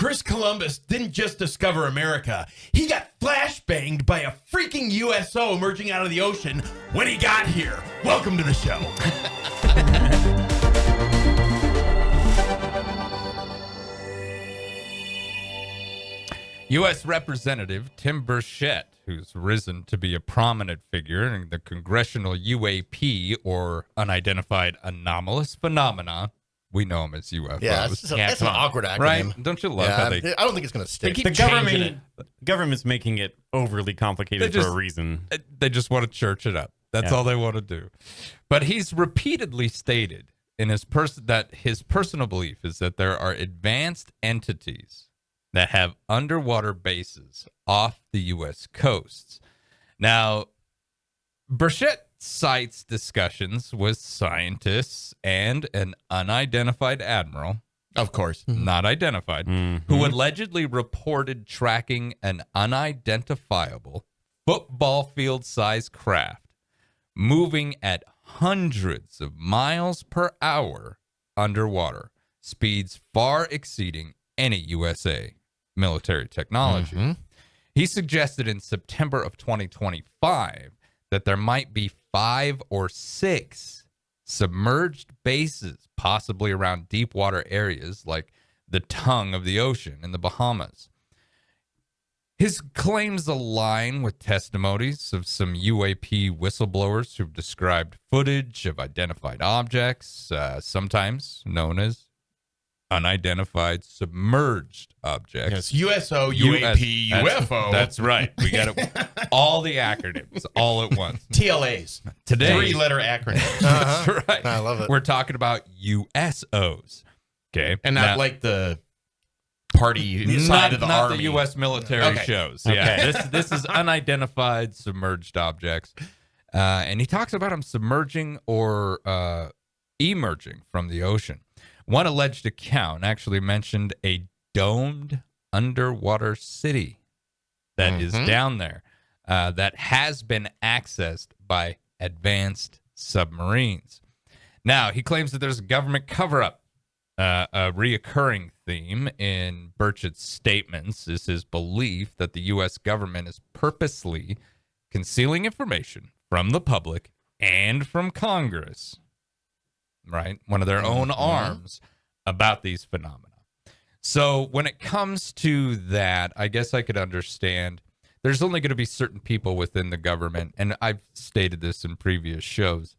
Chris Columbus didn't just discover America. He got flashbanged by a freaking USO emerging out of the ocean when he got here. Welcome to the show. U.S. Representative Tim Burchett, who's risen to be a prominent figure in the congressional UAP, or Unidentified Anomalous Phenomena. We know him as UFOs. Yeah, it's an awkward acronym. Right? Don't you love how they... I don't think it's going to stick. The government's making it overly complicated for a reason. They just want to church it up. That's all they want to do. But he's repeatedly stated in his that his personal belief is that there are advanced entities that have underwater bases off the U.S. coasts. Now, Burchett cites discussions with scientists and an unidentified admiral, of course, not identified, who allegedly reported tracking an unidentifiable football field-sized craft moving at hundreds of miles per hour underwater, speeds far exceeding any USA military technology. He suggested in September of 2025 that there might be 5 or 6 submerged bases, possibly around deep water areas like the tongue of the ocean in the Bahamas. His claims align with testimonies of some UAP whistleblowers who've described footage of identified objects, sometimes known as unidentified submerged objects. Yes, USO, UAP, UFO. That's right. We got it. All the acronyms all at once. TLAs. Today, 3-letter acronyms. That's right. I love it. We're talking about USOs. Okay. And not like the party side of the not army. the U.S. military shows. Yeah. This is unidentified submerged objects. And he talks about them submerging or emerging from the ocean. One alleged account actually mentioned a domed underwater city that is down there that has been accessed by advanced submarines. Now, he claims that there's a government cover-up. A reoccurring theme in Burchett's statements is his belief that the U.S. government is purposely concealing information from the public and from Congress, right? One of their own arms about these phenomena. So when it comes to that, I guess I could understand there's only going to be certain people within the government, and I've stated this in previous shows.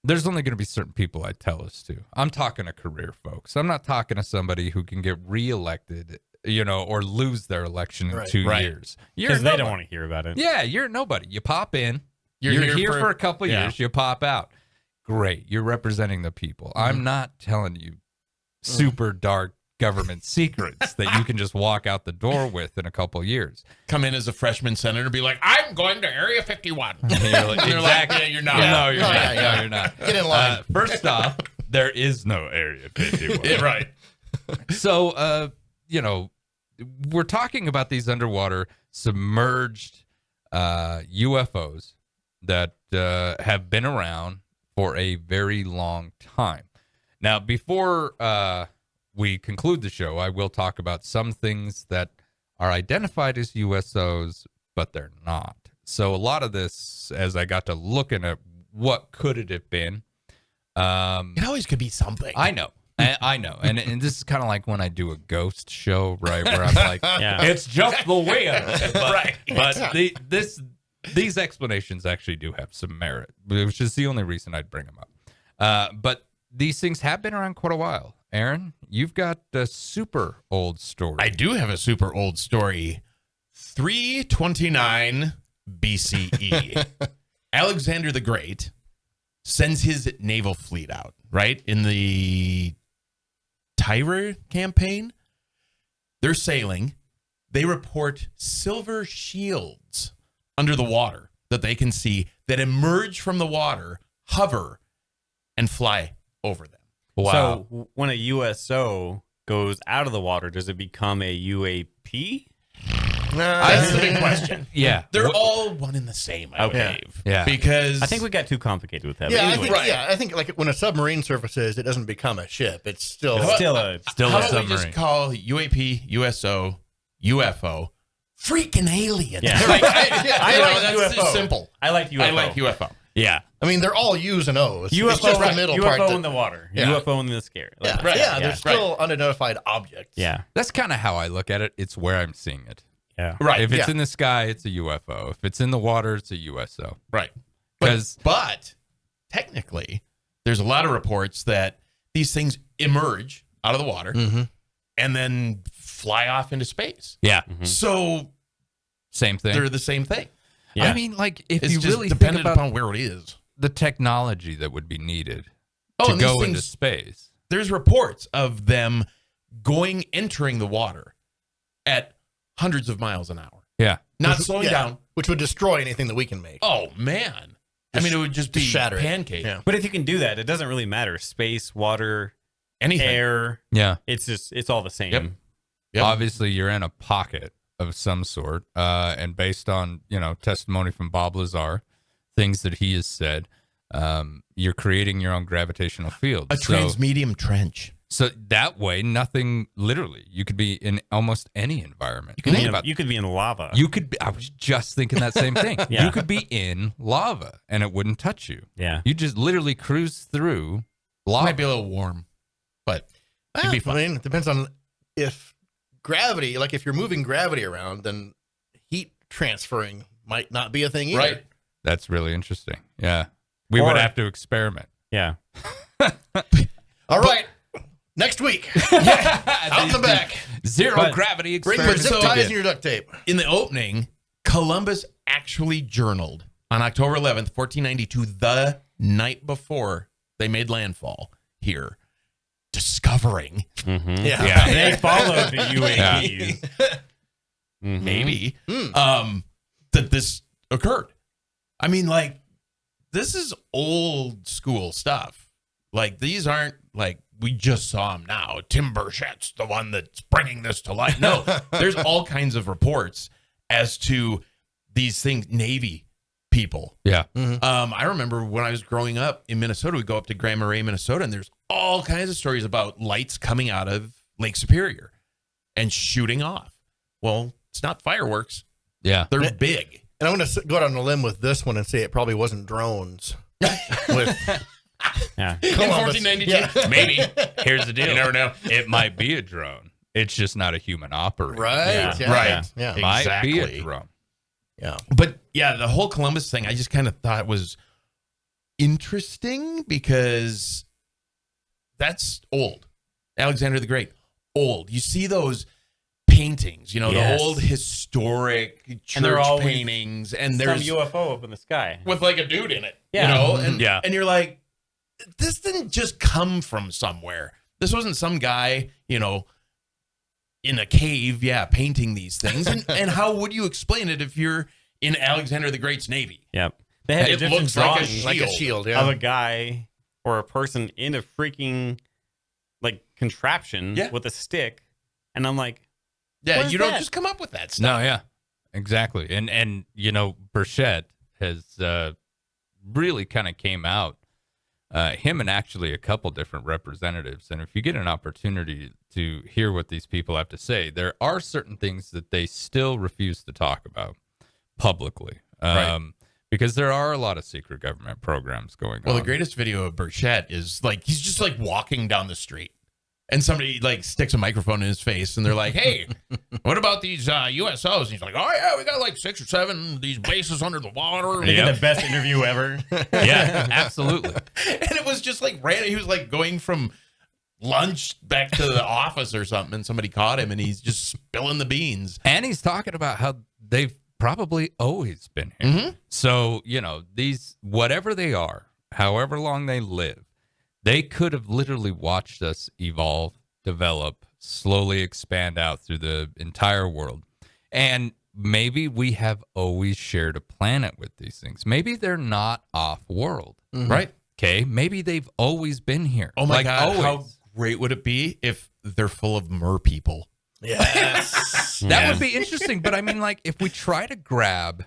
There's only going to be certain people I tell this to. I'm talking to career folks. I'm not talking to somebody who can get reelected, or lose their election in 2 years. Because they don't want to hear about it. Yeah, you're nobody. You pop in. You're here for a couple years. You pop out. Great. You're representing the people. I'm not telling you super dark government secrets that you can just walk out the door with in a couple years. Come in as a freshman senator and be like, I'm going to Area 51. And you're like, exactly. Like, yeah, you're not. No, you're not. No, you're not. Get in line. First off, there is no Area 51. Yeah, right. So, we're talking about these underwater submerged UFOs that have been around for a very long time. Now, before we conclude the show, I will talk about some things that are identified as USOs, but they're not. So a lot of this, as I got to looking at what could it have been. It always could be something. I know. I know. And this is kind of like when I do a ghost show, right? Where I'm like, it's just the wind. Right. But these explanations actually do have some merit, which is the only reason I'd bring them up. But these things have been around quite a while. Aaron, you've got a super old story. I do have a super old story. 329 BCE. Alexander the Great sends his naval fleet out, right? In the Tyre campaign. They're sailing. They report silver shields under the water that they can see that emerge from the water, hover, and fly over them. Wow. So when a USO goes out of the water, does it become a UAP? That's the big question. Yeah. They're all one and the same, I believe. Yeah. Because I think we got too complicated with that. Yeah, But anyway, I think like when a submarine surfaces, it doesn't become a ship. It's still it's still a how a about we just submarine. call UAP, USO, UFO, freaking aliens? Yeah. Like, I like that's UFO. just simple. I like UFO. I like UFO. Yeah. I mean, they're all U's and O's. UFO, It's just the middle part. UFO that- in the water. Yeah. UFO in the scare. yeah, Right. yeah, Yeah. they're still unidentified objects. Yeah. That's kind of how I look at it. It's where I'm seeing it. Yeah. Right. If it's Yeah. in the sky, it's a UFO. If it's in the water, it's a USO. Right. 'Cause- But technically, there's a lot of reports that these things emerge out of the water and then fly off into space. Yeah. So Same thing. they're the same thing. Yeah. I mean, like, if It's you just really think dependent about upon where it is. the technology that would be needed Oh, to and these go into things- space. There's reports of them entering the water at hundreds of miles an hour, Yeah. not slowing down. which would destroy anything that we can make. Oh man, I mean, it would just be shatter it. pancake. Yeah. But if you can do that, it doesn't really matter. Space, water, Anything. air. Yeah. It's all the same. Yep. Yep. Obviously, you're in a pocket of some sort. And based on, testimony from Bob Lazar, things that he has said, you're creating your own gravitational field. A transmedium trench. So that way, nothing, literally, you could be in almost any environment. You could be in lava. I was just thinking that same thing. Yeah. You could be in lava and it wouldn't touch you. Yeah. You just literally cruise through lava. Might be a little warm, but it'd be fun. I mean, it depends on if gravity, like if you're moving gravity around, then heat transferring might not be a thing either. Right. That's really interesting. Yeah. We Or- would have to experiment. Yeah. All right. Next week, out in the back. Zero But gravity Bring your experiment. zip ties and your duct tape. In the opening, Columbus actually journaled on October 11th, 1492, the night before they made landfall here, discovering Yeah. They followed the UAPs. maybe that this occurred. I mean, like, this is old school stuff. Like, these aren't like we just saw them now. Tim Burchett's the one that's bringing this to light. No, there's all kinds of reports as to these things. Navy people. Yeah. I remember when I was growing up in Minnesota, we'd go up to Grand Marais, Minnesota, and there's all kinds of stories about lights coming out of Lake Superior and shooting off. Well, it's not fireworks. Yeah. They're big. And I'm going to go out on a limb with this one and say it probably wasn't drones. With Yeah. In Columbus. 1492? Yeah. Maybe. Here's the deal. You never know. It might be a drone. It's just not a human operator. Right. Yeah. Yeah. Right. Yeah. Might be Exactly. a drone. Yeah. But yeah, the whole Columbus thing, I just kind of thought was interesting because that's old. Alexander the Great, old. You see those paintings, Yes. the old historic church And they're always paintings, and Some there's UFO up in the sky. with like a dude in it, Yeah. and Yeah. and you're like, this didn't just come from somewhere. This wasn't some guy, in a cave, painting these things. And how would you explain it if you're in Alexander the Great's navy? Yep. They had It different looks like a drawings Like a shield. Yeah. of a guy or a person in a freaking contraption Yeah. with a stick, and I'm like, Yeah, What is you don't that? just come up with that stuff. No, yeah. Exactly. And Burchett has really kind of came out, him and actually a couple different representatives. And if you get an opportunity to hear what these people have to say, there are certain things that they still refuse to talk about publicly. Right. Because there are a lot of secret government programs going Well, on. the greatest video of Burchett is he's just walking down the street. And somebody sticks a microphone in his face and they're like, hey, what about these USOs? And he's like, oh, yeah, we got 6 or 7 these bases under the water. they get the best interview ever. Yeah, absolutely. And it was just random. He was going from lunch back to the office or something. And somebody caught him and he's just spilling the beans. And he's talking about how they've probably always been here. Mm-hmm. So, these, whatever they are, however long they live, they could have literally watched us evolve, develop, slowly expand out through the entire world. And maybe we have always shared a planet with these things. Maybe they're not off-world, Right? okay? Maybe they've always been here. Oh, my God. always. How great would it be if they're full of mer people? Yes. That would be interesting. But I mean, like, if we try to grab,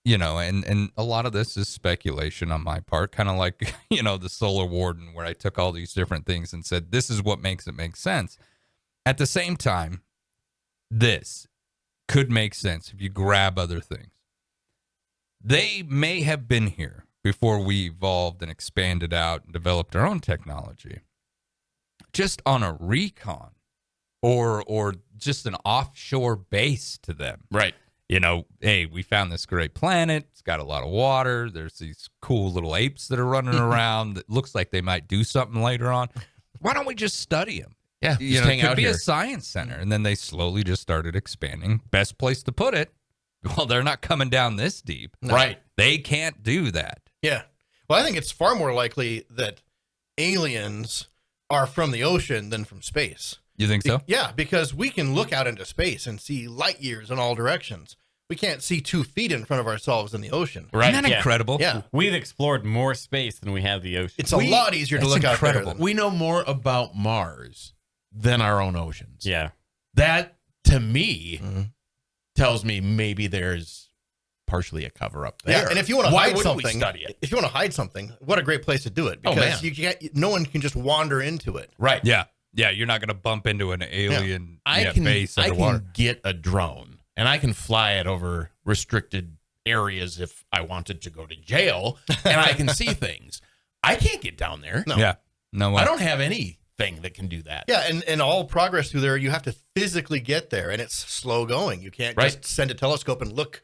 and a lot of this is speculation on my part, kind of like, the Solar Warden, where I took all these different things and said, this is what makes it make sense. At the same time, this could make sense if you grab other things. They may have been here before we evolved and expanded out and developed our own technology. Just on a recon or just an offshore base to them. Right. Hey, we found this great planet. It's got a lot of water. There's these cool little apes that are running around that looks like they might do something later on. Why don't we just study them? Yeah, It could be a science center. And then they slowly just started expanding. Best place to put it. Well, they're not coming down this deep. No. Right. They can't do that. Yeah. Well, I think it's far more likely that aliens are from the ocean than from space. You think so? Yeah, because we can look out into space and see light years in all directions. We can't see 2 feet in front of ourselves in the ocean. Right. Isn't that incredible? Yeah. We've explored more space than we have the ocean. It's a lot easier to that's look incredible. out there. We know more about Mars than our own oceans. Yeah. That, to me, tells me maybe there's partially a cover up there. Yeah, and if you want to Why hide wouldn't we something, study it? if you want to hide something, what a great place to do it, Oh, because man. no one can just wander into it. Right. Yeah. Yeah, you're not going to bump into an alien I base underwater. can get a drone and I can fly it over restricted areas if I wanted to go to jail and I can see things. I can't get down there. No. Yeah. No way. I don't have anything that can do that. Yeah, and all progress through there, you have to physically get there, and it's slow going. You can't Right. just send a telescope and look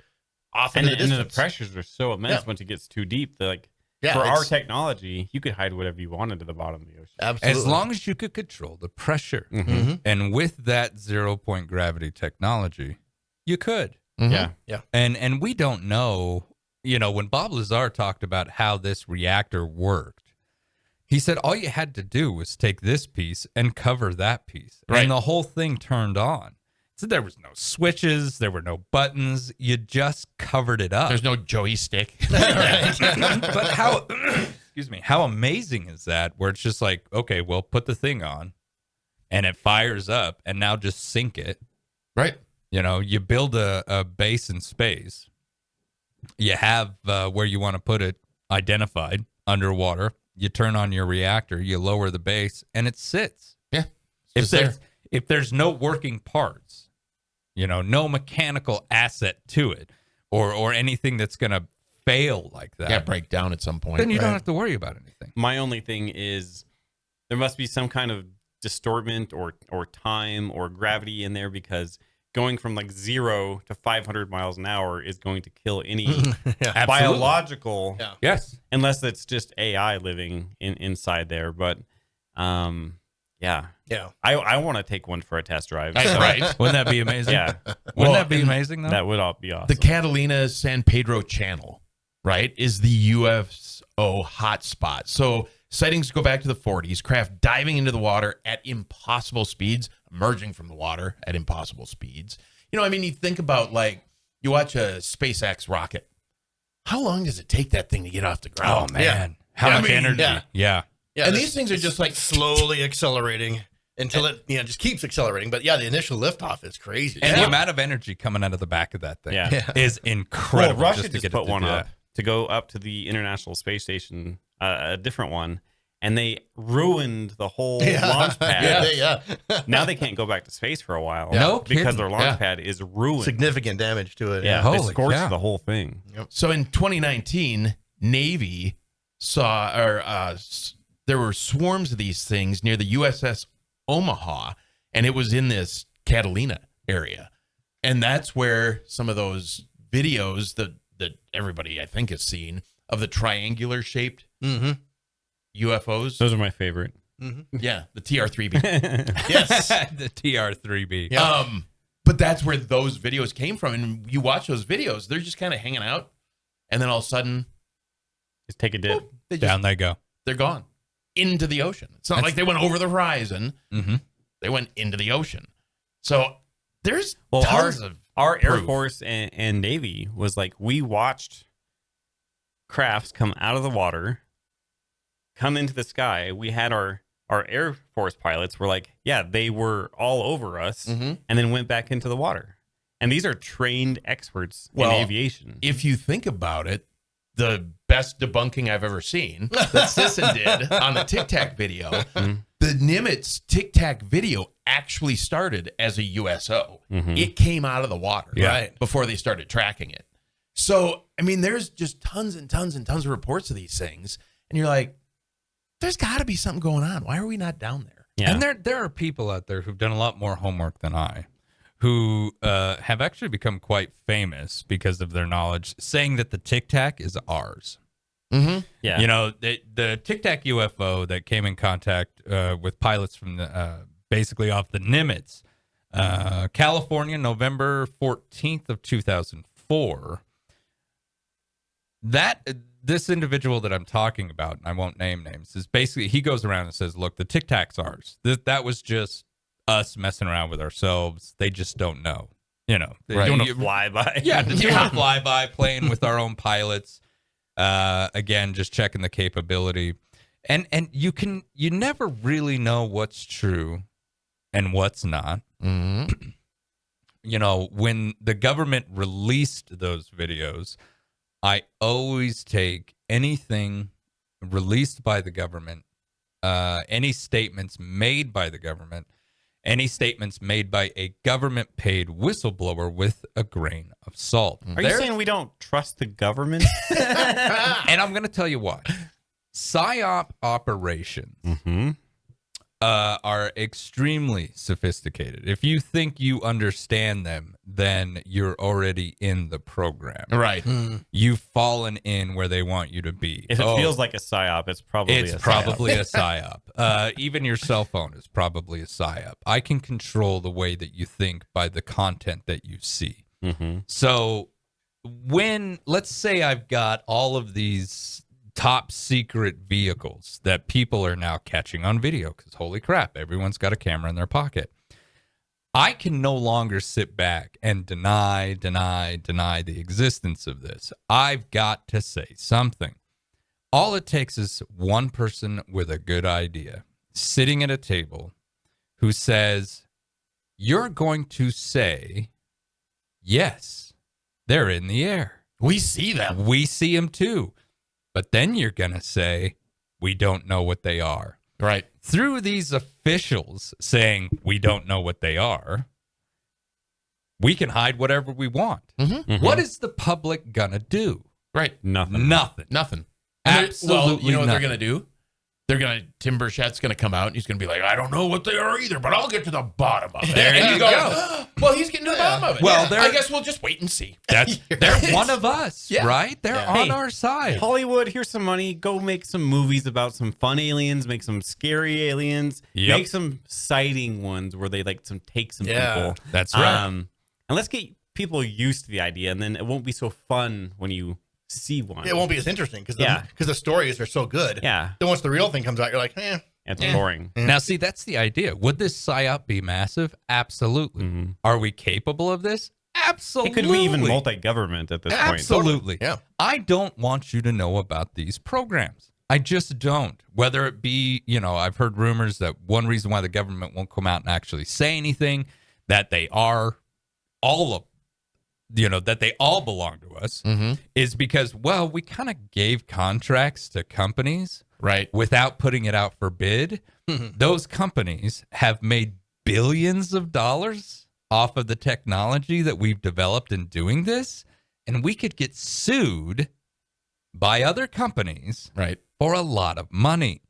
off And, into the and the distance. pressures are so immense Yeah. once it gets too deep. They're like, Yeah, for our it's- technology, you could hide whatever you wanted to the bottom of the ocean. Absolutely. As long as you could control the pressure. Mhm. And with that 0-point gravity technology, you could. Mhm. Yeah. And we don't know, when Bob Lazar talked about how this reactor worked, he said all you had to do was take this piece and cover that piece. Right. And the whole thing turned on. So there was no switches, there were no buttons. You just covered it up. There's no joystick. But how excuse me, how amazing is that, where it's just like, okay, well, put the thing on and it fires up and now just sink it. Right. You build a base in space. You have where you want to put it identified underwater. You turn on your reactor, you lower the base, and it sits. Yeah. If there's no working parts, no mechanical asset to it, or anything that's going to fail like that, Yeah, break down at some point. then you don't Right. have to worry about anything. My only thing is there must be some kind of distortment or time or gravity in there, because going from like 0 to 500 miles an hour is going to kill any Yeah. biological, Yeah. Yes. unless it's just AI living inside there. But yeah, Yeah. I want to take one for a test drive. That's So, right. Wouldn't that be amazing? Yeah, Wouldn't that be amazing, though? that would all be awesome. The Catalina San Pedro Channel, right, is the USO hotspot. So sightings go back to the 40s, craft diving into the water at impossible speeds, emerging from the water at impossible speeds. You think about, like, you watch a SpaceX rocket. How long does it take that thing to get off the Oh, ground? man. How Yeah, much energy? yeah. Yeah. Yeah, And this- these things are just like slowly accelerating until it just keeps accelerating. But yeah, the initial liftoff is crazy. And yeah. the amount of energy coming out of the back of that thing Yeah. is incredible. Well, Russia to just get it put to one do up that. to go up to the International Space Station, a different one, and they ruined the whole launch pad. yeah. Now they can't go back to space for a while. No because kidding. their launch Yeah. pad is ruined. Significant damage to it. Yeah, Holy they scorched cow. the whole thing. So in 2019, Navy saw, there were swarms of these things near the USS Omaha, and it was in this Catalina area. And that's where some of those videos that everybody, I think, has seen of the triangular shaped Mm-hmm. UFOs. Those are my favorite. Yeah, the TR-3B. Yes. the TR-3B. Yeah. But that's where those videos came from. And you watch those videos, they're just kind of hanging out. And then all of a sudden, Just take a dip. they just, Down they go. they're gone into the ocean. It's not like they went over the horizon. Mm-hmm. They went into the ocean. So there's Well, tons of Our Air proof. Force and Navy was like, we watched crafts come out of the water, come into the sky. We had our our Air Force pilots were like, yeah, they were all over us Mm-hmm. and then went back into the water. And these are trained experts Well, in aviation. If you think about it, the best debunking I've ever seen that Sisson did on the Tic Tac video, the Nimitz Tic Tac video actually started as a USO. It came out of the water right before they started tracking it. So, I mean, there's just tons and tons and tons of reports of these things. And you're like, there's got to be something going on. Why are we not down there? Yeah. And there are people out there who've done a lot more homework than I, who have actually become quite famous because of their knowledge, saying that the Tic Tac is ours. Mm-hmm. Yeah. You know, the Tic Tac UFO that came in contact with pilots from basically off the Nimitz, California, November 14th of 2004. This individual that I'm talking about, and I won't name names, is basically, he goes around and says, look, the Tic Tac's ours. That was just us messing around with ourselves. They just don't know. You know, Right. Doing a flyby. Yeah, just doing a flyby, playing with our own pilots. Again, just checking the capability. And you never really know what's true and what's not. Mm-hmm. You know, when the government released those videos, I always take anything released by the government, any statements made by the government, any statements made by a government-paid whistleblower with a grain of salt. Are you saying we don't trust the government? And I'm going to tell you why. PSYOP operations are extremely sophisticated. If you think you understand them, then you're already in the program. Right. You've fallen in where they want you to be. If it feels like a psyop, it's probably a psyop. Even your cell phone is probably a psyop. I can control the way that you think by the content that you see. So when, let's say I've got all of these top secret vehicles that people are now catching on video, because holy crap, everyone's got a camera in their pocket. I can no longer sit back and deny the existence of this. I've got to say something. All it takes is one person with a good idea sitting at a table who says, you're going to say, yes, they're in the air. We see them. We see them too. But then you're going to say, we don't know what they are. Right. Through these officials saying we don't know what they are, we can hide whatever we want. What is the public going to do? Right. Nothing. Nothing. Absolutely Well, you know what they're nothing. going to do? Tim Burchett's going to come out and he's going to be like, I don't know what they are either, but I'll get to the bottom of it. There and you go. Well, he's getting to the bottom of it. Well, I guess we'll just wait and see. They're one of us, Yeah. right? They're on Hey, our side. Hollywood, here's some money. Go make some movies about some fun aliens, make some scary aliens, Yep. make some sighting ones where they take some people. That's right. And let's get people used to the idea, and then it won't be so fun when you see one. It won't be as interesting because Yeah. the stories are so good. Yeah. Then once the real thing comes out, you're like, It's boring. Now, see, that's the idea. Would this PSYOP be massive? Absolutely. Are we capable of this? Absolutely. It could be even multi-government at this point. Absolutely. Yeah. I don't want you to know about these programs. I just don't. Whether it be, I've heard rumors that one reason why the government won't come out and actually say anything, that they are all of, that they all belong to us, is because, well, we kind of gave contracts to companies. Right. Without putting it out for bid. Those companies have made billions of dollars off of the technology that we've developed in doing this, and we could get sued by other companies for a lot of money.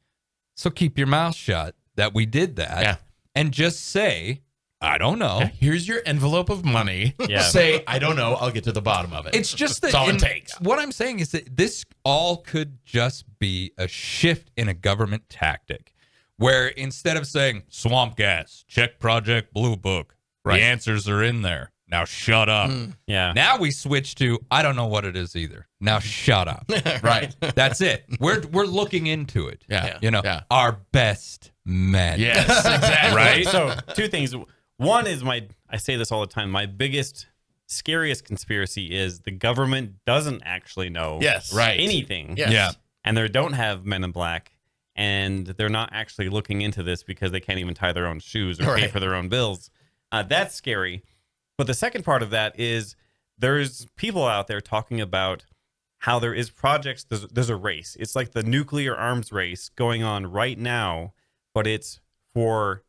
So keep your mouth shut that we did that and just say, I don't know. Yeah, here's your envelope of money. Yeah. Say, I don't know. I'll get to the bottom of it. It's just that That's all it takes. What I'm saying is that this all could just be a shift in a government tactic where instead of saying swamp gas, check Project Blue Book, the answers are in there. Now shut up. Yeah. Now we switch to I don't know what it is either. Now shut up. Right. That's it. We're looking into it. Yeah. Our best men. Yes, exactly. Right? So two things. One is I say this all the time, my biggest, scariest conspiracy is the government doesn't actually know Yes. Right. anything. Yes. Yeah. And they don't have Men in Black. and they're not actually looking into this because they can't even tie their own shoes or pay for their own bills. That's scary. But the second part of that is there's people out there talking about how there is projects. There's a race. It's like the nuclear arms race going on right now, but it's for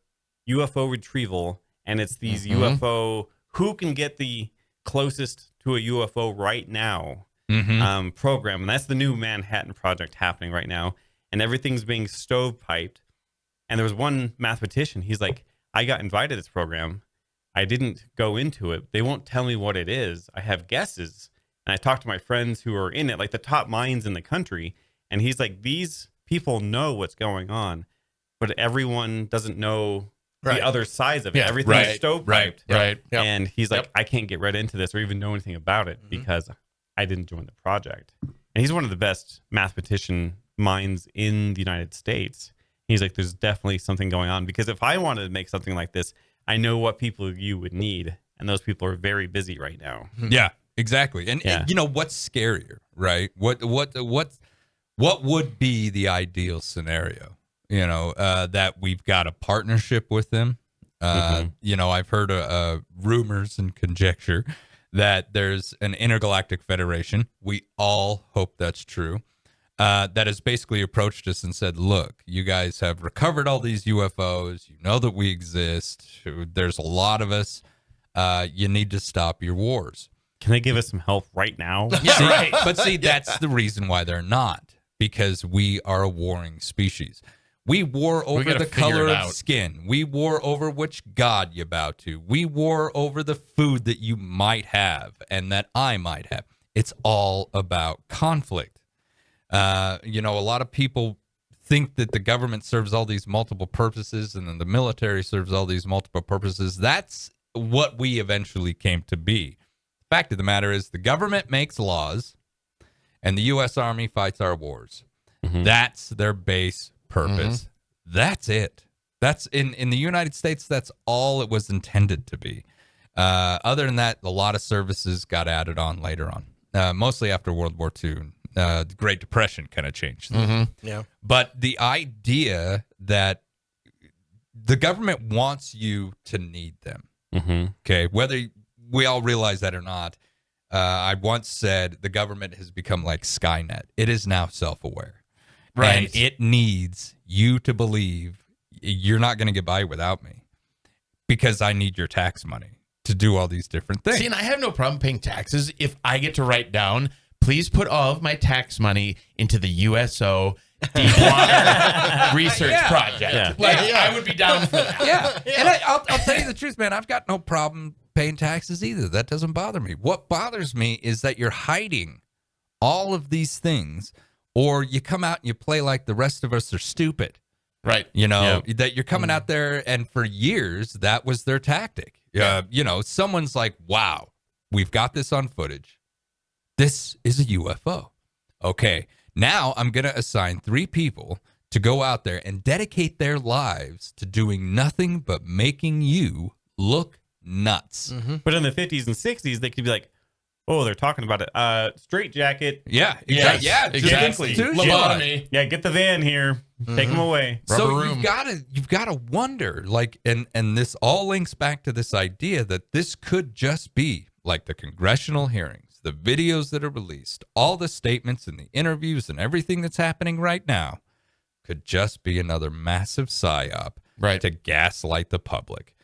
UFO retrieval, and it's these UFO, who can get the closest to a UFO right now program. And that's the new Manhattan Project happening right now. And everything's being stovepiped. And there was one mathematician. He's like, I got invited to this program. I didn't go into it. They won't tell me what it is. I have guesses. And I talked to my friends who are in it, like the top minds in the country. And he's like, these people know what's going on, but everyone doesn't know the other sides of it. Everything's stovepiped. Right. And he's like, I can't get right into this or even know anything about it because I didn't join the project. And he's one of the best mathematician minds in the United States. He's like, there's definitely something going on, because if I wanted to make something like this, I know what people you would need. And those people are very busy right now. Yeah, exactly. And you know, what's scarier, right? What would be the ideal scenario? You know, that we've got a partnership with them. You know, I've heard rumors and conjecture that there's an intergalactic federation. We all hope that's true. That has basically approached us and said, look, you guys have recovered all these UFOs. You know that we exist. There's a lot of us. You need to stop your wars. Can they give us some help right now? Yeah, But see, that's the reason why they're not, because we are a warring species. We war over the color of skin. We war over which god you bow to. We war over the food that you might have and that I might have. It's all about conflict. You know, a lot of people think that the government serves all these multiple purposes and then the military serves all these multiple purposes. That's what we eventually came to be. The fact of the matter is the government makes laws and the U.S. Army fights our wars. That's their base purpose. That's it. That's in the United States, that's all it was intended to be. Other than that, a lot of services got added on later on, mostly after World War II. The Great Depression kind of changed things. But the idea that the government wants you to need them, okay, whether we all realize that or not, I once said the government has become like Skynet. It is now self-aware. Right. And it needs you to believe you're not going to get by without me because I need your tax money to do all these different things. See, and I have no problem paying taxes if I get to write down, please put all of my tax money into the USO Deepwater Research Project. I would be down for that. And I'll tell you the truth, man. I've got no problem paying taxes either. That doesn't bother me. What bothers me is that you're hiding all of these things, or you come out and you play like the rest of us are stupid. Right. You know, that you're coming out there, and for years, that was their tactic. You know, someone's like, wow, we've got this on footage. This is a UFO. Okay, now I'm going to assign 3 people to go out there and dedicate their lives to doing nothing but making you look nuts. But in the 50s and 60s, they could be like, oh, they're talking about it. Straight jacket. Yeah, exactly. Exactly. Lobotomy. Yeah, get the van here. Take them away. So you've got to wonder, like, and this all links back to this idea that this could just be like the congressional hearings, the videos that are released, all the statements and the interviews and everything that's happening right now could just be another massive psyop to gaslight the public,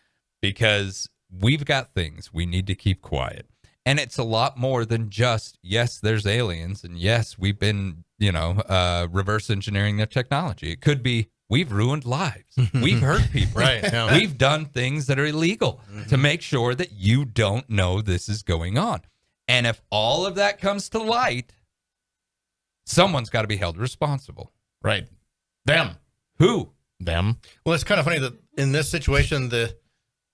because we've got things we need to keep quiet. And it's a lot more than just, yes, there's aliens, and yes, we've been, reverse engineering their technology. It could be, we've ruined lives. We've hurt people. We've done things that are illegal to make sure that you don't know this is going on. And if all of that comes to light, someone's got to be held responsible. Right. Them. Who? Them. Well, it's kind of funny that in this situation, the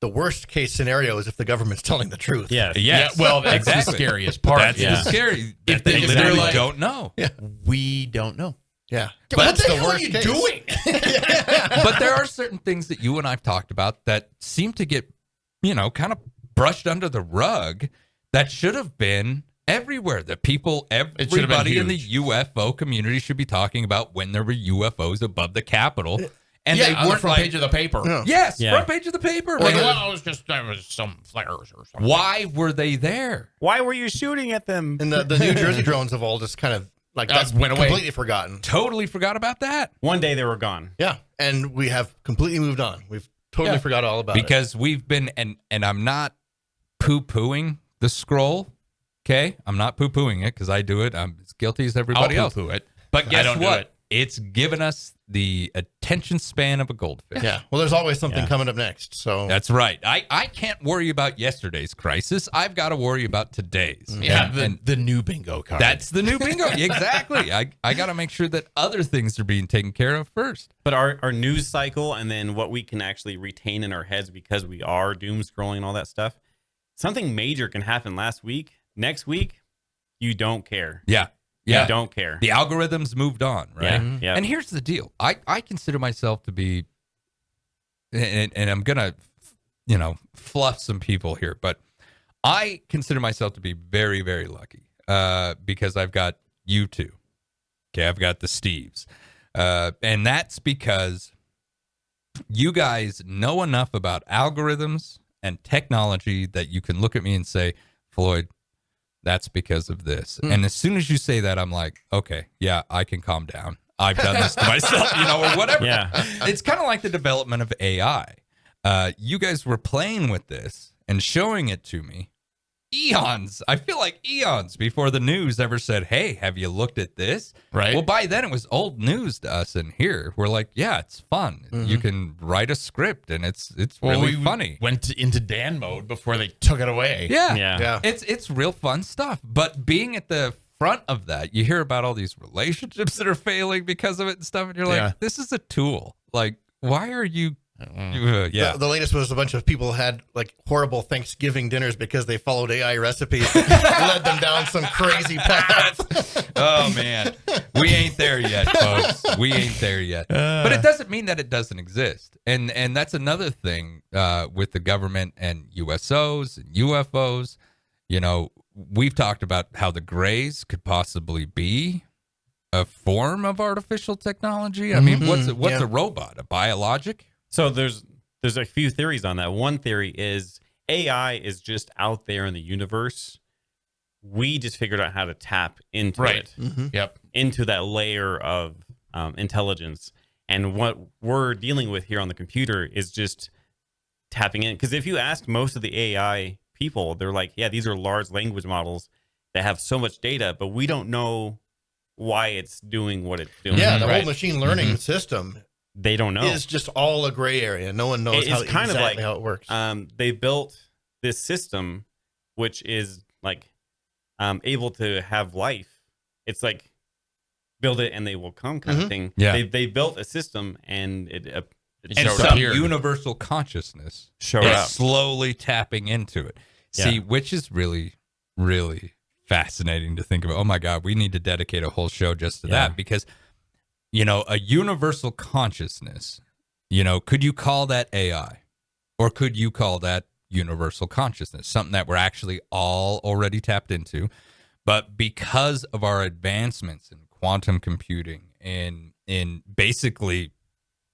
worst case scenario is if the government's telling the truth. Yes. Well, that's the scariest part. That's the scary. If they literally like, don't know. We don't know. Yeah. But what the hell are you doing? But there are certain things that you and I've talked about that seem to get, kind of brushed under the rug that should have been everywhere. The people, everybody in the UFO community should be talking about when there were UFOs above the Capitol. And they on the weren't front page of the paper. No. Yes, Yeah. front page of the paper. Like, Like, well, there was some flares or something. why were they there? Why were you shooting at them? And the New Jersey drones have all just kind of like that's went away. completely forgotten. Totally forgot about that. One day they were gone. Yeah, and we have completely moved on. We've totally forgot all about it. Because we've been, and I'm not poo-pooing the scroll, okay? I'm not poo-pooing it because I do it. I'm as guilty as everybody else. poo-poo it. But I guess don't do what? it. It's given us the attention span of a goldfish. Yeah, well, there's always something coming up next. So That's right. I can't worry about yesterday's crisis. I've got to worry about today's. Yeah, And the new bingo card. that's the new bingo. Exactly. I got to make sure that other things are being taken care of first. But our news cycle and then what we can actually retain in our heads because we are doom scrolling and all that stuff, something major can happen last week. Next week, you don't care. Yeah. You Yeah. don't care. The algorithms moved on, right? Yeah. Yeah. And here's the deal. I consider myself to be, and I'm going to, fluff some people here, but I consider myself to be very, very lucky because I've got you two. Okay. I've got the Steves. And that's because you guys know enough about algorithms and technology that you can look at me and say, Floyd, that's because of this. And as soon as you say that, I'm like, okay, yeah, I can calm down. I've done this to myself, or whatever. Yeah. It's kind of like the development of AI. You guys were playing with this and showing it to me eons. I feel like eons before the news ever said, hey, have you looked at this? Right. Well, by then it was old news to us in here. We're like, yeah, it's fun. You can write a script and it's really we funny. Went into Dan mode before they took it away. Yeah. yeah, It's real fun stuff. But being at the front of that, you hear about all these relationships that are failing because of it and stuff, and you're like, Yeah. this is a tool. Like, why are you? Yeah. The latest was a bunch of people had like horrible Thanksgiving dinners because they followed AI recipes, led them down some crazy path. Oh man, we ain't there yet, folks. We ain't there yet. But it doesn't mean that it doesn't exist. And that's another thing with the government and USOs and UFOs. We've talked about how the Greys could possibly be a form of artificial technology. I mean, what's Yeah. a robot? A biologic? So there's a few theories on that. One theory is AI is just out there in the universe. We just figured out how to tap into Right. it, Yep. into that layer of intelligence. And what we're dealing with here on the computer is just tapping in. Because if you ask most of the AI people, they're like, yeah, these are large language models that have so much data, but we don't know why it's doing what it's doing. Yeah, the Right. whole machine learning system They don't know. is just all a gray area. No one knows It's how kind of exactly like, how it works. They built this system which is like able to have life. It's like build it and they will come kind of thing. Yeah. They built a system and it And showed some up here. universal consciousness showed is up. slowly tapping into it. See, Yeah. which is really, really fascinating to think about. Oh my God, we need to dedicate a whole show just to Yeah. that because, a universal consciousness, could you call that AI? Or could you call that universal consciousness? Something that we're actually all already tapped into. But because of our advancements in quantum computing and in basically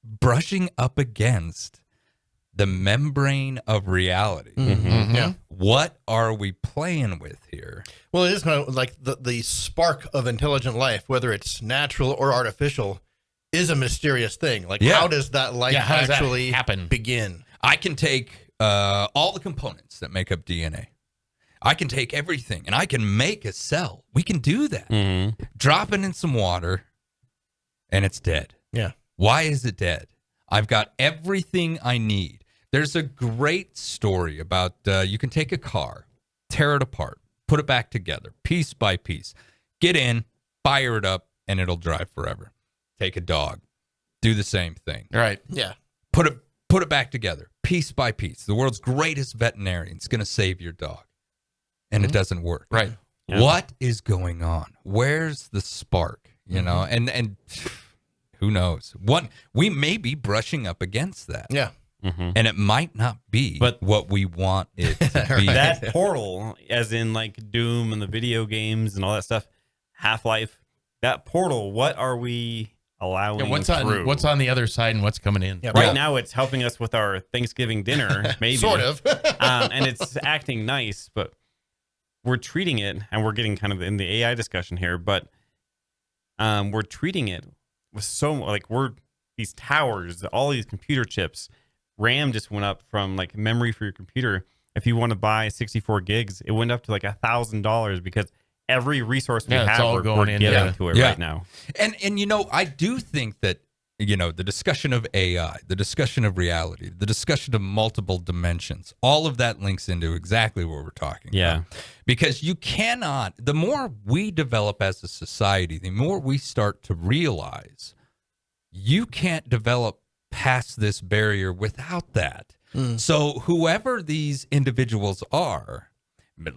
brushing up against the membrane of reality, Yeah. what are we playing with here? Well, it is kind of like the spark of intelligent life, whether it's natural or artificial, is a mysterious thing. Like, Yeah. how does that life How does that actually happen? begin? I can take all the components that make up DNA. I can take everything and I can make a cell. We can do that. Mm-hmm. Drop it in some water and it's dead. Yeah. Why is it dead? I've got everything I need. There's a great story about you can take a car, tear it apart, put it back together, piece by piece, get in, fire it up, and it'll drive forever. Take a dog, do the same thing. Right. Yeah. Put it back together, piece by piece. The world's greatest veterinarian's going to save your dog, and it doesn't work. Right. Yeah. What is going on? Where's the spark? And who knows? What we may be brushing up against that. Yeah. and it might not be what we want it to be. That portal, as in like Doom and the video games and all that stuff, Half-Life, that portal, what are we allowing through? What's on the other side and what's coming in? Yeah, right now it's helping us with our Thanksgiving dinner, maybe. Sort of. And it's acting nice, but we're treating it, and we're getting kind of in the AI discussion here, but we're treating it with these towers, all these computer chips. RAM just went up from like memory for your computer. If you want to buy 64 gigs, it went up to like $1,000 because every resource we have, we're getting to it right now. And I do think that, the discussion of AI, the discussion of reality, the discussion of multiple dimensions, all of that links into exactly what we're talking about. Because the more we develop as a society, the more we start to realize you can't develop past this barrier without that. So whoever these individuals are,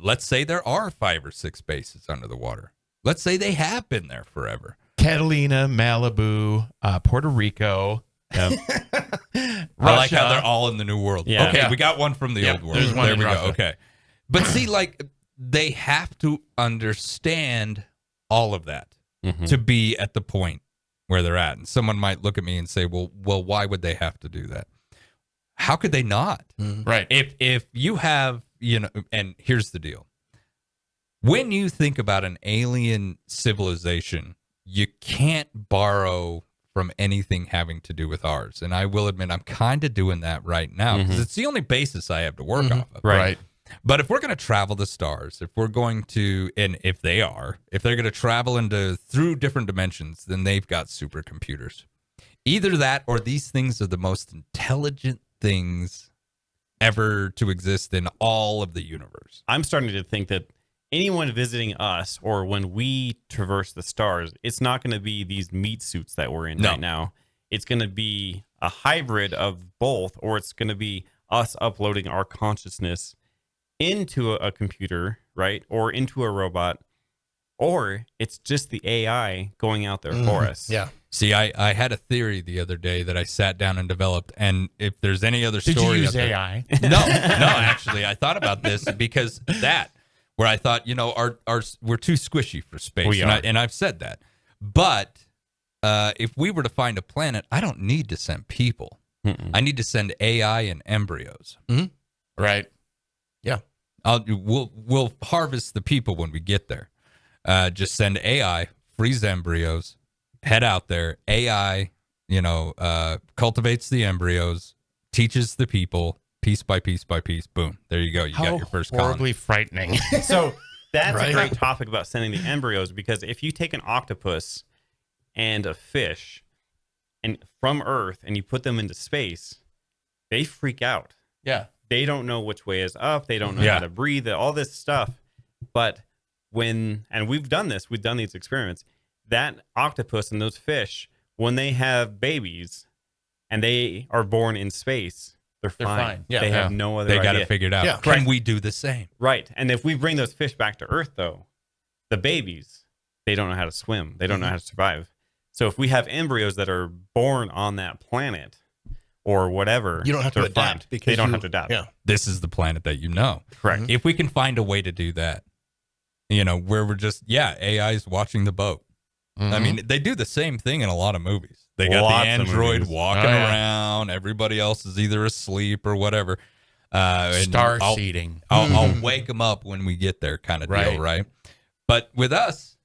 let's say there are 5 or 6 bases under the water. Let's say they have been there forever. Catalina, Malibu, Puerto Rico. I like how they're all in the new world. Yeah. Okay, we got one from the old world. There's one there in we Russia. go. Okay. But see, they have to understand all of that to be at the point where they're at. And someone might look at me and say, well, why would they have to do that? How could they not? Right. If you have, and here's the deal. When you think about an alien civilization, you can't borrow from anything having to do with ours. And I will admit, I'm kind of doing that right now because it's the only basis I have to work off of. Right. But if we're going to travel the stars, if we're going to, and if they're going to travel through different dimensions, then they've got supercomputers. Either that or these things are the most intelligent things ever to exist in all of the universe. I'm starting to think that anyone visiting us or when we traverse the stars, it's not going to be these meat suits that we're in right now. It's going to be a hybrid of both, or it's going to be us uploading our consciousness into a computer, right? Or into a robot, or it's just the AI going out there for us. Yeah. See, I had a theory the other day that I sat down and developed, and if there's any other Did story, you use AI? No, actually, I thought about this because where I thought, we're too squishy for space, We are. and I've said that. But if we were to find a planet, I don't need to send people. I need to send AI and embryos. Right. Yeah. We'll harvest the people when we get there. Just send AI, freeze embryos, head out there. AI, cultivates the embryos, teaches the people piece by piece by piece. Boom. There you go. You got your first colony. Horribly frightening. So that's Right. a great topic about sending the embryos, because if you take an octopus and a fish and from Earth and you put them into space, they freak out. Yeah. They don't know which way is up. They don't know how to breathe, all this stuff. But and we've done these experiments, that octopus and those fish, when they have babies and they are born in space, they're fine. Yeah. They have no other They idea. got it figured out. Yeah. Can we do the same? Right. And if we bring those fish back to Earth, though, the babies, they don't know how to swim. They don't know how to survive. So if we have embryos that are born on that planet or whatever, You don't have to they're adapt fine. because they don't you- have to adapt. Yeah. This is the planet that you know. Correct. If we can find a way to do that, where we're just, AI is watching the boat. I mean, they do the same thing in a lot of movies. They got Lots the of android movies. walking around. Everybody else is either asleep or whatever. And Star I'll- seeding. I'll wake them up when we get there, kind of deal, right? But with us,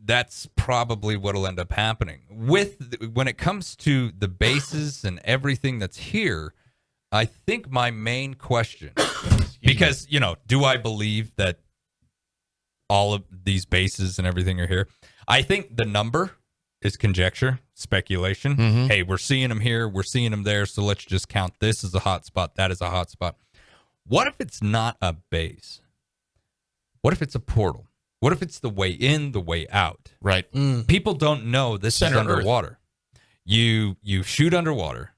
that's probably what'll end up happening. When it comes to the bases and everything that's here, I think my main question, because do I believe that all of these bases and everything are here? I think the number is conjecture, speculation. Hey, we're seeing them here, we're seeing them there, so let's just count this as a hot spot, that is a hot spot. What if it's not a base? What if it's a portal? What if it's the way in, the way out? Right. People don't know this Center is underwater. You shoot underwater.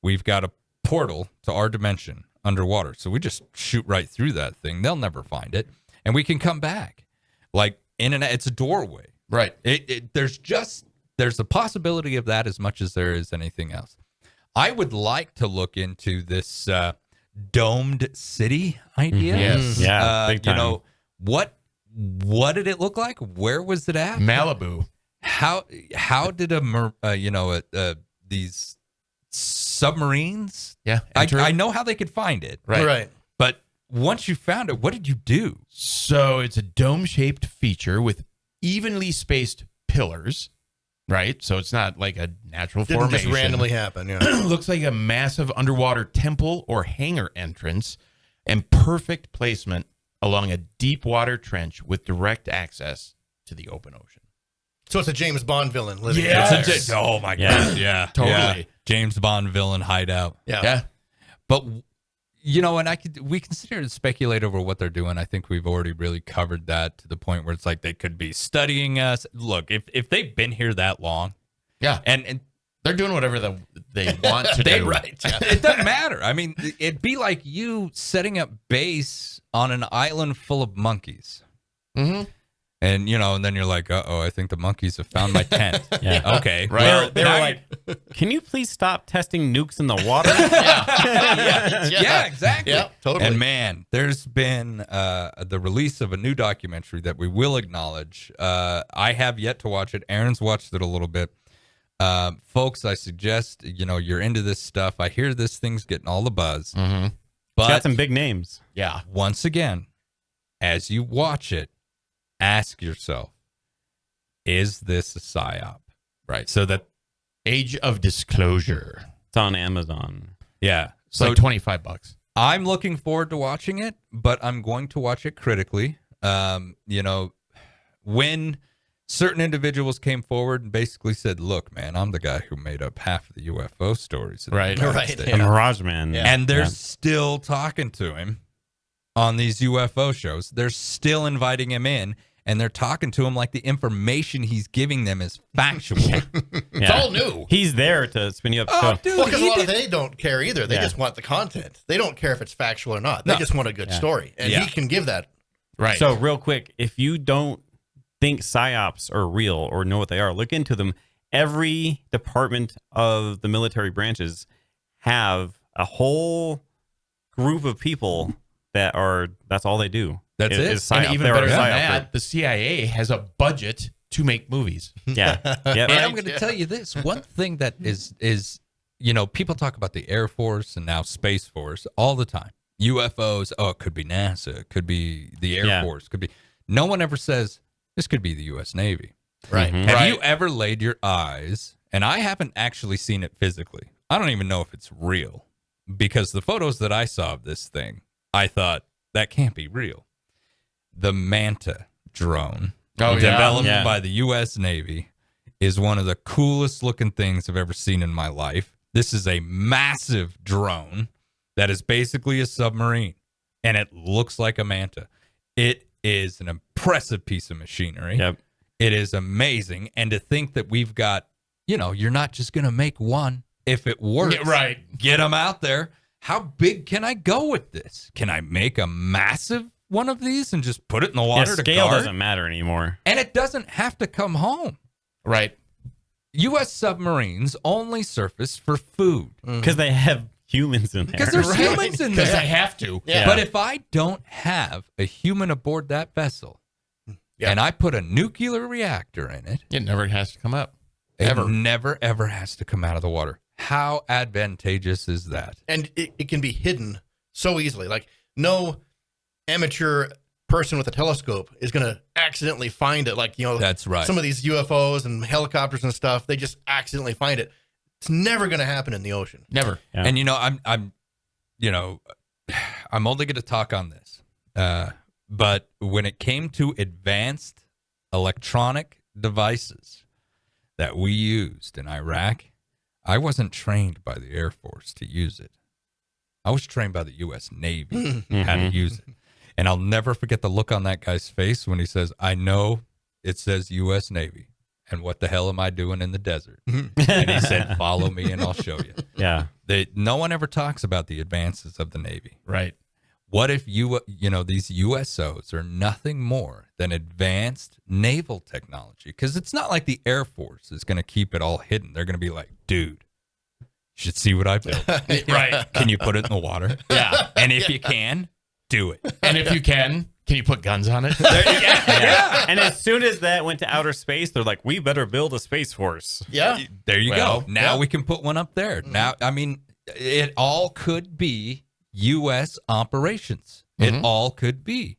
We've got a portal to our dimension underwater. So we just shoot right through that thing. They'll never find it. And we can come back. Like it's a doorway. Right. There's a possibility of that as much as there is anything else. I would like to look into this domed city idea. Yes. Yeah, big You time. know, what did it look like? Where was it at? Malibu. How did these submarines? Yeah. I know how they could find it, Right. but once you found it, what did you do? So it's a dome-shaped feature with evenly spaced pillars, right? So it's not like a natural Didn't formation. just randomly happen. Yeah. Looks like a massive underwater temple or hangar entrance, and perfect placement along a deep water trench with direct access to the open ocean. So it's a James Bond villain living Yeah. there. It's Oh my Yeah. god! Yeah, Totally. yeah. James Bond villain hideout. Yeah. But and we can sit here and speculate over what they're doing. I think we've already really covered that to the point where it's like they could be studying us. Look, if they've been here that long, Yeah. and They're doing whatever they want to do. Right. Yeah. it doesn't matter. I mean, it'd be like you setting up base on an island full of monkeys. Mm-hmm. And, and then you're like, uh-oh, I think the monkeys have found my tent. Yeah. Okay. Right. Well, They were now like, Can you please stop testing nukes in the water? yeah, exactly. Yeah, totally. And man, there's been the release of a new documentary that we will acknowledge. I have yet to watch it. Aaron's watched it a little bit. Folks, I suggest, you're into this stuff. I hear this thing's getting all the buzz. Mm-hmm. But Got some big names. Yeah. once again, as you watch it, ask yourself, is this a psyop? Right. So that, Age of Disclosure. It's on Amazon. yeah. It's So like $25. I'm looking forward to watching it, but I'm going to watch it critically. When certain individuals came forward and basically said, look, man, I'm the guy who made up half of the UFO stories. In the Right. United Right. States. The Mirage Man. Yeah. And they're Yeah. still talking to him on these UFO shows. They're still inviting him in, and they're talking to him like the information he's giving them is factual. It's all new. He's there to spin you up. Oh, So, dude, Well, because a he lot of did- they don't care either. They Yeah. just want the content. They don't care if it's factual or not. They No. just want a good story. And Yeah. he can give that. Right. so real quick, if you don't think psyops are real or know what they are, look into them. Every department of the military branches have a whole group of people that's all they do. That's it. Is and psyop. even They're better a than psyop that, group. the CIA has a budget to make movies. Yeah. And Yep. I'm going to tell you this one thing that is people talk about the Air Force and now Space Force all the time. UFOs, it could be NASA, it could be the Air Yeah. Force, could be. No one ever says this could be the U.S. Navy. Right. Mhm. Have you ever laid your eyes, and I haven't actually seen it physically. I don't even know if it's real because the photos that I saw of this thing, I thought that can't be real. The Manta drone developed Yeah. by the U.S. Navy is one of the coolest looking things I've ever seen in my life. This is a massive drone that is basically a submarine, and it looks like a Manta. It is an impressive piece of machinery. Yep. It is amazing. And to think that we've got, you're not just going to make one. If it works, Yeah, right. get them out there. How big can I go with this? Can I make a massive one of these and just put it in the Yeah, water to scale guard? doesn't matter anymore. And it doesn't have to come home. Right. U.S. submarines only surface for food Because they have humans in there. because there's humans in Because there. they have to. Yeah. But if I don't have a human aboard that vessel Yeah. and I put a nuclear reactor in it, It never has to come up. it Ever. never, ever has to come out of the water. How advantageous is that? And it can be hidden so easily. Like no amateur person with a telescope is going to accidentally find it. Like, That's right. some of these UFOs and helicopters and stuff, they just accidentally find it. It's never going to happen in the ocean. Never. Yeah. And I'm only going to talk on this. But when it came to advanced electronic devices that we used in Iraq, I wasn't trained by the Air Force to use it. I was trained by the U.S. Navy how to use it. And I'll never forget the look on that guy's face when he says, I know it says U.S. Navy. And what the hell am I doing in the desert? And he said, follow me and I'll show you. Yeah. No one ever talks about the advances of the Navy. Right. What if these USOs are nothing more than advanced naval technology? Because it's not like the Air Force is going to keep it all hidden. They're going to be like, dude, should see what I built. Right. Can you put it in the water? Yeah. And if you can, do it. And if you can you put guns on it? Yeah. And as soon as that went to outer space, they're like, we better build a Space Force. Yeah. There you Well, go. Now we can put one up there. Now, I mean, it all could be U.S. operations. It all could be.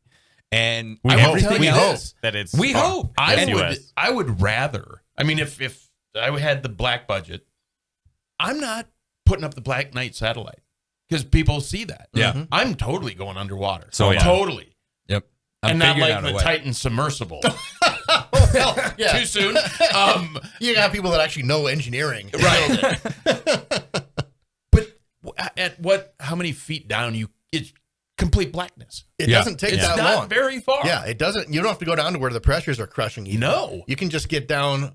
And We everything hope. We else, That it's we hope. I would rather. I mean, if I had the black budget, I'm not putting up the Black Knight satellite because people see that. Yeah. I'm totally going underwater. So, yeah. Totally. Yep. I'm And not figuring like out a the way. Titan submersible. Yeah. Too soon. You got people that actually know engineering. Right. But at what? How many feet down? It's complete blackness. It Yeah. doesn't take It's that not long. very far. Yeah, it doesn't. You don't have to go down to where the pressures are crushing you. No. You can just get down,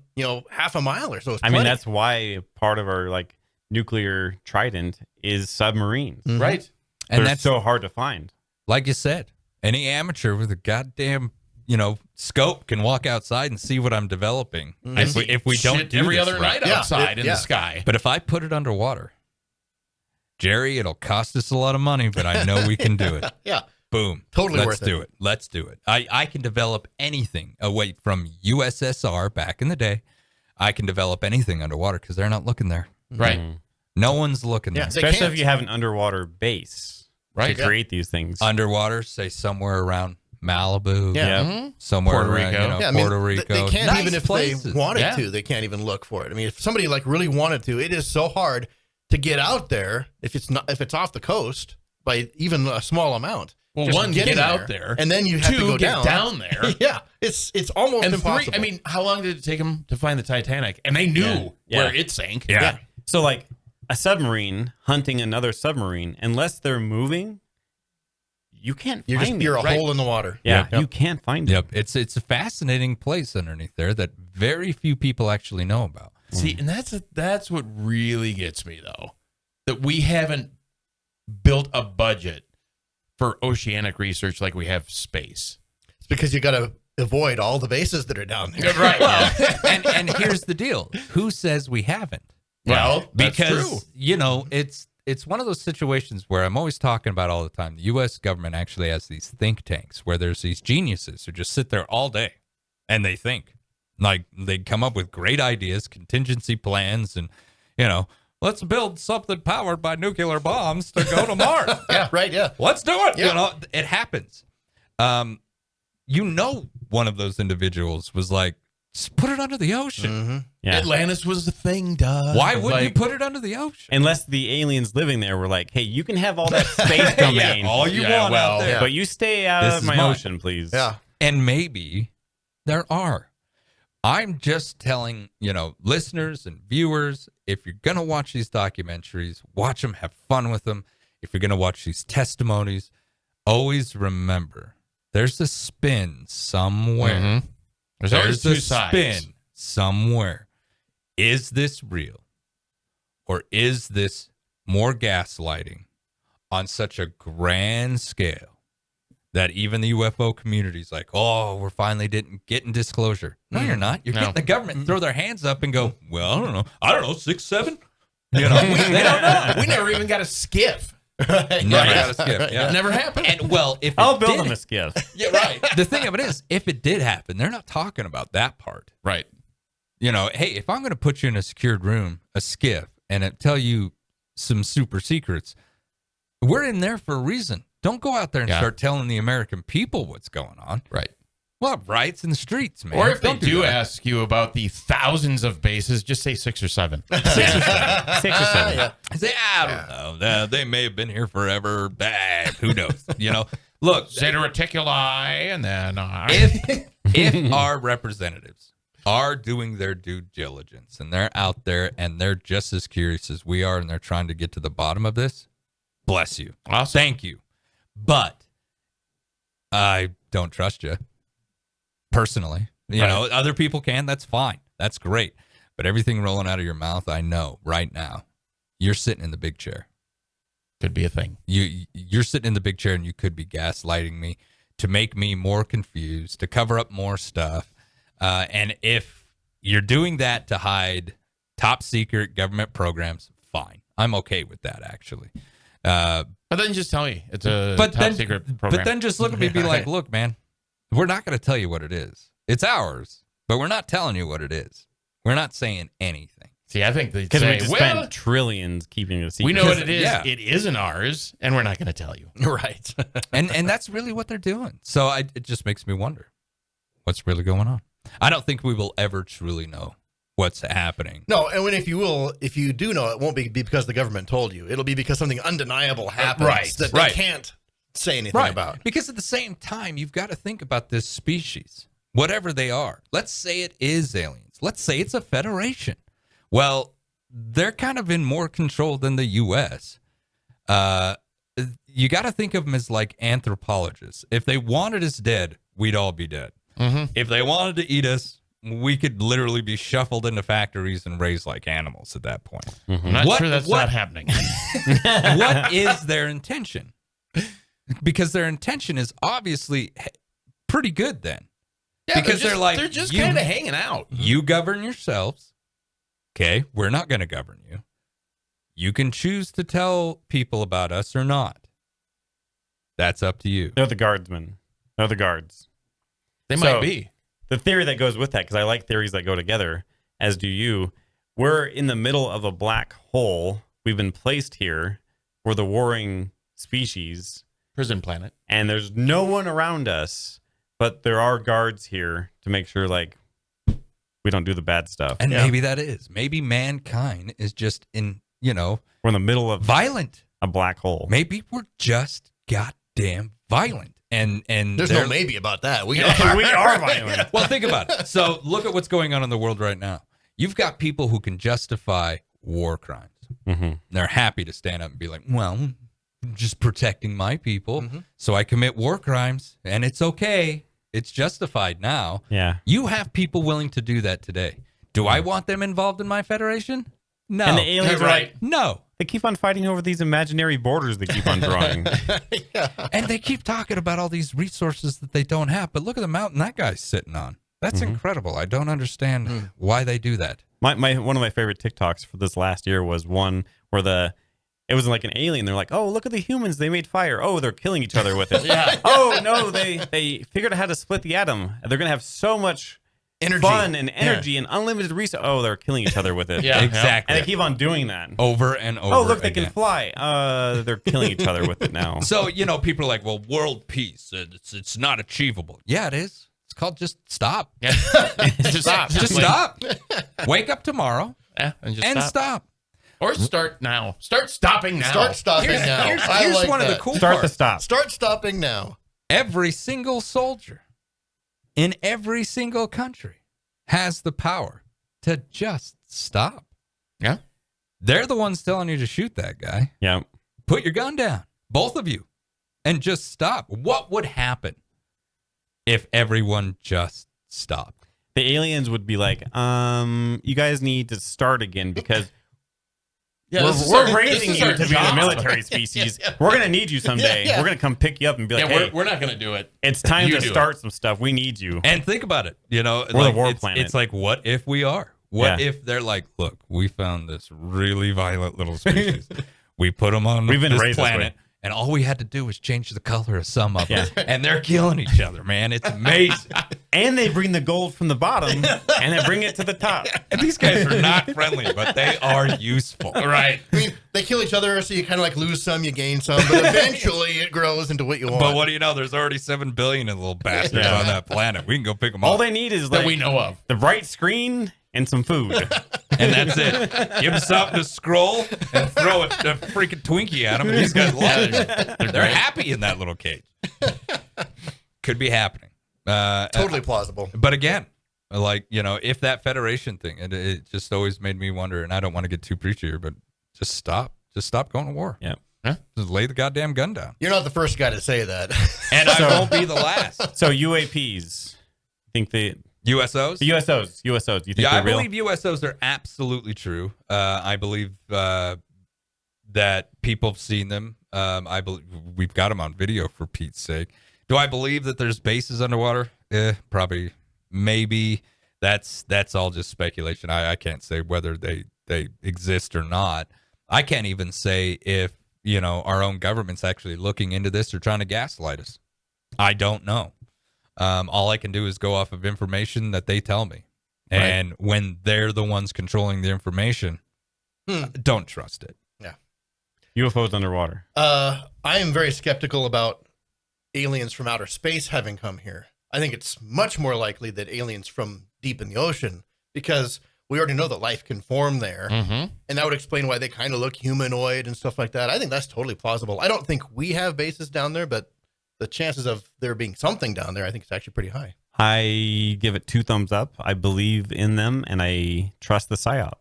half a mile or so. It's I mean, plenty. that's why part of our like nuclear trident is submarines. Right. And They're that's so hard to find. like you said, any amateur with a goddamn, scope can walk outside and see what I'm developing. I see If we don't shit do every this other right. night Yeah, outside in yeah. the sky. But if I put it underwater, Jerry, it'll cost us a lot of money, but I know we can do it. Yeah. Boom. Totally Let's worth it. do it. Let's do it. I can develop anything away from USSR back in the day. I can develop anything underwater because they're not looking there. Right. No one's looking Yeah, there. they Especially can't. if you have an underwater base Right. to create these things. Underwater, say somewhere around Malibu. Yeah. Mhm. Somewhere Puerto around, Rico. Yeah, Puerto they Rico. can't Nice even if places. they wanted Yeah. to. They can't even look for it. I mean, if somebody really wanted to, it is so hard to get out there if it's off the coast by even a small amount. Well, Just one, getting get out there. and then you have Two, to go get down. there. Yeah, it's almost And impossible. three, I mean, how long did it take them to find the Titanic? And they knew Yeah. where it sank. Yeah. So, like a submarine hunting another submarine, unless they're moving, you can't find you're it. a right? hole in the water. Yeah, Yep. you can't find Yep. It's a fascinating place underneath there that very few people actually know about. See, and that's what really gets me, though, that we haven't built a budget for oceanic research like we have space. It's because you got to avoid all the bases that are down there. Right. and here's the deal. Who says we haven't? Well, that's Because, true. it's one of those situations where I'm always talking about all the time. The U.S. government actually has these think tanks where there's these geniuses who just sit there all day and they think. Like, they come up with great ideas, contingency plans, and, let's build something powered by nuclear bombs to go to Mars. Yeah, right. Yeah. Let's do it. Yeah. It happens. One of those individuals was like, just put it under the ocean. Mm-hmm. Yeah. Atlantis was the thing, duh. Why wouldn't you Like, put it under the ocean? Unless the aliens living there were like, hey, you can have all that space domain, all you Yeah, want well, out there. but you stay out This of is my mine. ocean, please. Yeah. And maybe there are. I'm just telling, listeners and viewers, if you're going to watch these documentaries, watch them, have fun with them. If you're going to watch these testimonies, always remember there's a spin somewhere. Mhm. There's always There's two a sides. spin somewhere. Is this real? Or is this more gaslighting on such a grand scale that even the UFO community is like, oh, we're finally getting disclosure? No, you're not. You're No. getting the government to throw their hands up and go, well, I don't know, 6, 7? They don't know. We never even got a skiff. Never got a skip. It Yeah. never happened. And well, if I'll it build did, them a skiff. yeah, right. The thing of it is, if it did happen, they're not talking about that part. Right. Hey, if I'm going to put you in a secured room, a skiff, and tell you some super secrets, we're in there for a reason. Don't go out there and Yeah. start telling the American people what's going on. Right. We'll have riots in the streets, man. Or if they Don't do that. ask you about the thousands of bases, just say 6 or 7. 6 or 7. Yeah. I say, I don't know. They may have been here forever. Who knows? Look, Zeta Reticuli, and then if our representatives are doing their due diligence and they're out there and they're just as curious as we are and they're trying to get to the bottom of this, bless you. Awesome. Thank you. But I don't trust you personally. Other people can. That's fine. That's great. But everything rolling out of your mouth, I know right now, you're sitting in the big chair. could be a thing. You're sitting in the big chair and you could be gaslighting me to make me more confused, to cover up more stuff. And if you're doing that to hide top secret government programs, fine. I'm okay with that, actually. But then just tell me it's a secret program. But then just look at me and be like, look, man, we're not going to tell you what it is. It's ours, but we're not telling you what it is. We're not saying anything. See, I think they because we say, just spent trillions keeping it a secret. we know what it is. Yeah. It isn't ours, and we're not going to tell you. Right. And that's really what they're doing. So it just makes me wonder what's really going on. I don't think we will ever truly know what's happening. No, and if you do know, it won't be because the government told you. It'll be because something undeniable happens that they can't say anything about. Because at the same time, you've got to think about this species, whatever they are. Let's say it is aliens. Let's say it's a federation. Well, they're kind of in more control than the U.S. You got to think of them as like anthropologists. If they wanted us dead, we'd all be dead. Mm-hmm. If they wanted to eat us, we could literally be shuffled into factories and raised like animals at that point. I'm not sure that's not happening. What is their intention? Because their intention is obviously pretty good then. Yeah, because they're just kind of hanging out. You govern yourselves. Okay, we're not going to govern you. You can choose to tell people about us or not. That's up to you. They're the guardsmen. They're the guards. They might be. The theory that goes with that, because I like theories that go together, as do you. We're in the middle of a black hole. We've been placed here. We're the warring species. Prison planet. And there's no one around us, but there are guards here to make sure, like, we don't do the bad stuff. And maybe that is. Maybe mankind is just in, we're in the middle of violent. A black hole. Maybe we're just goddamn violent. And there's no maybe about that. We are. We are violent. Well, think about it. So look at what's going on in the world right now. You've got people who can justify war crimes. Mm-hmm. They're happy to stand up and be like, well, I'm just protecting my people. So I commit war crimes and it's okay. It's justified now. Yeah. You have people willing to do that today. Do I want them involved in my federation? No. And the aliens, right? No. They keep on fighting over these imaginary borders they keep on drawing. And they keep talking about all these resources that they don't have. But look at the mountain that guy's sitting on. That's incredible. I don't understand why they do that. One of my favorite TikToks for this last year was one where it was like an alien. They're like, oh, look at the humans. They made fire. Oh, they're killing each other with it. Oh, no, they figured out how to split the atom. They're going to have so much fun and energy and unlimited resources. Oh, they're killing each other with it. Exactly. And they keep on doing that. Over and over. Oh, look, they again. can fly. They're killing each other with it now. So, people are like, well, world peace, it's not achievable. Yeah, it is. It's called just stop. Yeah. Just stop. Just stop. Wake up tomorrow Yeah, and just and stop. stop. Or start now. Start stopping now. Start stopping now. Here's like one of the that. cool Start parts. to stop. Start stopping now. Every single soldier in every single country has the power to just stop. Yeah. They're the ones telling you to shoot that guy. Yeah. Put your gun down, both of you, and just stop. What would happen if everyone just stopped? The aliens would be like, you guys need to start again because we're raising you to be the military species. We're going to need you someday. We're going to come pick you up and be like, hey, we're not going to do it. it's time You to do start some stuff. We need you. And think about it. We're the war planet. It's like, what if we are? What if they're like, look, we found this really violent little species. We put them on We've been this raised this planet, way. and all we had to do was change the color of some of them. And they're killing each other, man. It's amazing. And they bring the gold from the bottom and they bring it to the top. And these guys are not friendly, but they are useful. Right. I mean, they kill each other, so you kind of like lose some, you gain some, but eventually it grows into what you want. But what do you know? There's already 7 billion of little bastards on that planet. We can go pick them All up. they need is That like we know of. the right screen and some food. And that's it. Give them something to scroll and throw a freaking Twinkie at them. And these guys love it. They're happy in that little cage. Could be happening. Totally plausible. But again, like, if that Federation thing, it just always made me wonder, and I don't want to get too preachy here, but just stop. Just stop going to war. Yeah. Just lay the goddamn gun down. You're not the first guy to say that. And I won't be the last. So UAPs, think the USOs? USOs. Do you think Yeah, I they're real? believe USOs are absolutely true. I believe that people have seen them. I believe we've got them on video, for Pete's sake. Do I believe that there's bases underwater? Probably, maybe. That's all just speculation. I can't say whether they exist or not. I can't even say if, you know, our own government's actually looking into this or trying to gaslight us. I don't know. All I can do is go off of information that they tell me. Right. And when they're the ones controlling the information, don't trust it. Yeah. UFOs underwater. I am very skeptical about aliens from outer space having come here. I think it's much more likely that aliens from deep in the ocean, because we already know that life can form there. Mm-hmm. And that would explain why they kind of look humanoid and stuff like that. I think that's totally plausible. I don't think we have bases down there, but the chances of there being something down there, I think it's actually pretty high. I give it 2 thumbs up. I believe in them, and I trust the PSYOP.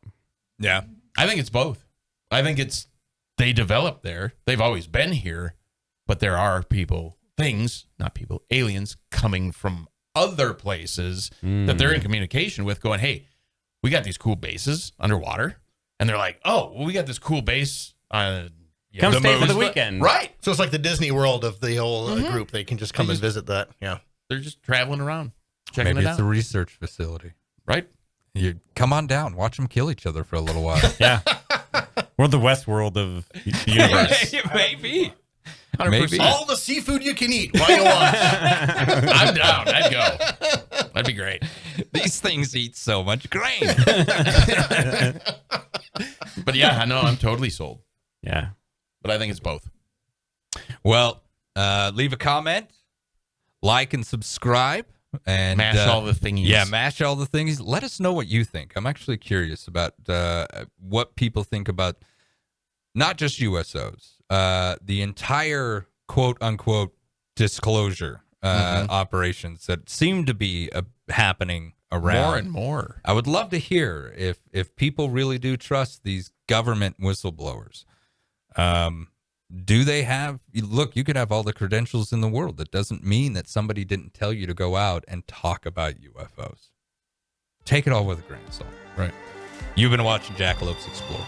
Yeah. I think it's both. I think it's they developed there. They've always been here, but there are aliens coming from other places that they're in communication with going, hey, we got these cool bases underwater. And they're like, oh, well, we got this cool base. Come stay for the weekend. Right. So it's like the Disney World of the whole group. They can just come and visit that. Yeah. They're just traveling around, checking Maybe it it's out. a research facility. Right? You come on down, watch them kill each other for a little while. Yeah. We're the Westworld of the universe. Maybe. 100%. Maybe. All the seafood you can eat while you watch. I'm down. I'd go. That'd be great. These things eat so much grain. But yeah, I know. I'm totally sold. Yeah. But I think it's both. Well, leave a comment, like and subscribe, and Mash all the thingies. Yeah, mash all the things. Let us know what you think. I'm actually curious about what people think about not just USOs, the entire quote unquote disclosure operations that seem to be happening around More and more. I would love to hear if people really do trust these government whistleblowers. Do they have, look, you could have all the credentials in the world. That doesn't mean that somebody didn't tell you to go out and talk about UFOs. Take it all with a grain of salt. Right. You've been watching Jackalopes Explore.